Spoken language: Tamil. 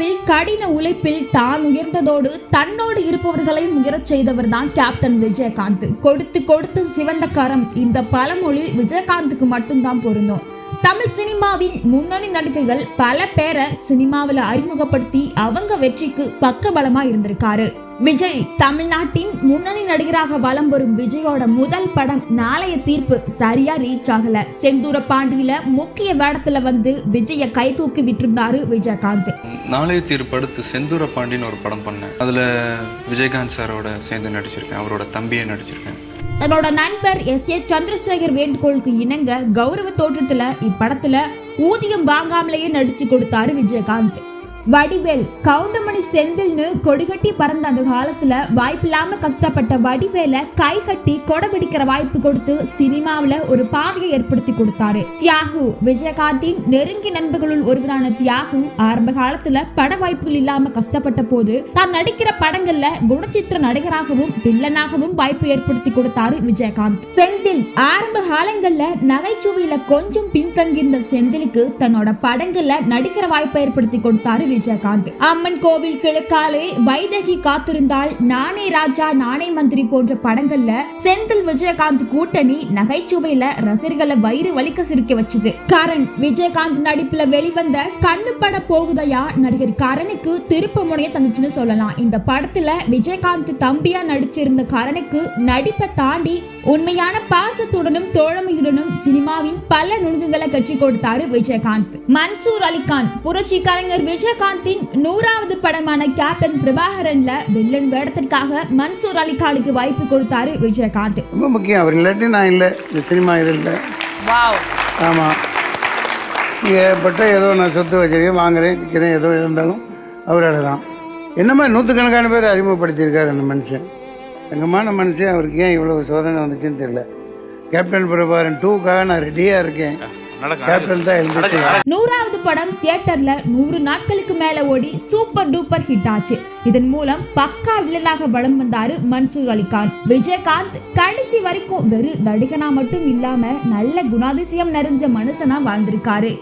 சினிமாவில் கடின உழைப்பில் தான் உயர்ந்ததோடு தன்னோடு இருப்பவர்களையும் உயரச் செய்தவர் தான் கேப்டன் விஜயகாந்த். கொடுத்து கொடுத்து சிவந்த கரம், இந்த பழமொழி விஜயகாந்துக்கு மட்டும்தான் பொருந்தும். தமிழ் சினிமாவின் முன்னணி நடிகர்கள் பல பேரை சினிமாவில் அறிமுகப்படுத்தி அவங்க வெற்றிக்கு பக்கபலமா இருந்திருக்காரு. விஜய் தமிழ்நாட்டின் முன்னணி நடிகராக வலம் வரும் விஜயோட முதல் படம் நாளைய தீர்ப்பு சரியா ரீச் ஆகல. செந்தூர பாண்டியில முக்கிய வேடத்துல வந்து விஜய கை தூக்கி விட்டிருந்தாரு விஜயகாந்த். நாளைய தீர்ப்பு அடுத்து செந்தூர பாண்டின்னு ஒரு படம் பண்ணேன். அதுல விஜயகாந்த் சாரோட சேர்ந்து நடிச்சிருக்கேன். அவரோட தம்பியை நடிச்சிருக்கேன். தன்னோட நண்பர் S.A. சந்திரசேகர் வேண்டுகோளுக்கு இணங்க கௌரவ தோற்றத்துல இப்படத்துல ஊதியம் வாங்காமலேயே நடிச்சு கொடுத்தாரு விஜயகாந்த். வடிவேல், கவுண்டமணி, செந்தில்னு கொடிகட்டி பறந்த அந்த காலத்துல வாய்ப்பில்லாம கஷ்டப்பட்ட வடிவேல கை கட்டி கொடை பிடிக்கிற வாய்ப்பு கொடுத்து சினிமாவில ஒரு பாதையை ஏற்படுத்தி கொடுத்தாரு. தியாகு, விஜயகாந்தின் நெருங்கிய நண்பர்களுள் ஒருவரான தியாகு ஆரம்ப காலத்துல பட வாய்ப்புகள் இல்லாம கஷ்டப்பட்ட போது தான் நடிக்கிற படங்கள்ல குணச்சித்திர நடிகராகவும் வில்லனாகவும் வாய்ப்பு ஏற்படுத்தி கொடுத்தாரு விஜயகாந்த். செந்தில், ஆரம்ப காலங்கள்ல நகைச்சுவையில கொஞ்சம் பின்தங்கியிருந்த செந்திலுக்கு தன்னோட படங்கள்ல நடிக்கிற வாய்ப்பை ஏற்படுத்தி கொடுத்தாரு விஜயகாந்த். அம்மன் கோவில் கிழக்காலே, வைதகி காத்திருந்தால், நானே ராஜா நானே மந்திரி போன்ற படங்கள்ல செந்தில் விஜயகாந்த் கூட்டணி நகைச்சுவையில ரசிகர்களை வயிறு வலிக்க சிரிக்க வச்சது. கரண், விஜயகாந்த் நடிப்புல வெளிவந்த கண்ணு பட போகுதையா நடிகர் கரனுக்கு திருப்பு முனைய தந்துச்சுன்னு சொல்லலாம். இந்த படத்துல விஜயகாந்த் தம்பியா நடிச்சிருந்த கரனுக்கு நடிப்பை தாண்டி உண்மையான பாசத்துடனும் தோழமையுடனும் சினிமாவின் பல நுணுக்கங்களை கற்றுக் கொடுத்தாரு விஜயகாந்த். மன்சூர் அலிகான், புரட்சி கலைஞர் விஜயகாந்தின் 100வது படமான கேப்டன் பிரபாகரன்ல வில்லன் வேடத்திற்காக மன்சூர் அலிகானுக்கு வாய்ப்பு கொடுத்தாரு விஜயகாந்த். ரொம்ப முக்கியம். அவர் இல்லாட்டி நான் இல்லை இந்த சினிமா இதில். ஆமா, ஏற்பட்ட ஏதோ நான் சொத்து வச்சிருக்கேன், வாங்குறேன், விற்கிறேன், ஏதோ இருந்தாலும் அவரால் தான். என்னமா நூற்றுக்கணக்கான பேர் அறிமுகப்படுத்தியிருக்காரு அந்த மனுஷன். தங்கமான மனுஷன். அவருக்கு ஏன் இவ்வளவு சோதனை வந்துச்சுன்னு தெரியல. கேப்டன் பிரபாகரன் 2க்காக நான் ரெடியா இருக்கேன். 100வது படம் தியேட்டர்ல 100 நாட்களுக்கு மேல ஓடி சூப்பர் டூப்பர் ஹிட் ஆச்சு. இதன் மூலம் பக்கா வில்லனாக வலம் வந்தாரு மன்சூர் அலிகான். விஜயகாந்த் கடைசி வரைக்கும் வெறும் நடிகனா மட்டும் இல்லாம நல்ல குணாதிசயம் நிறைஞ்ச மனுஷனா வாழ்ந்திருக்காரு.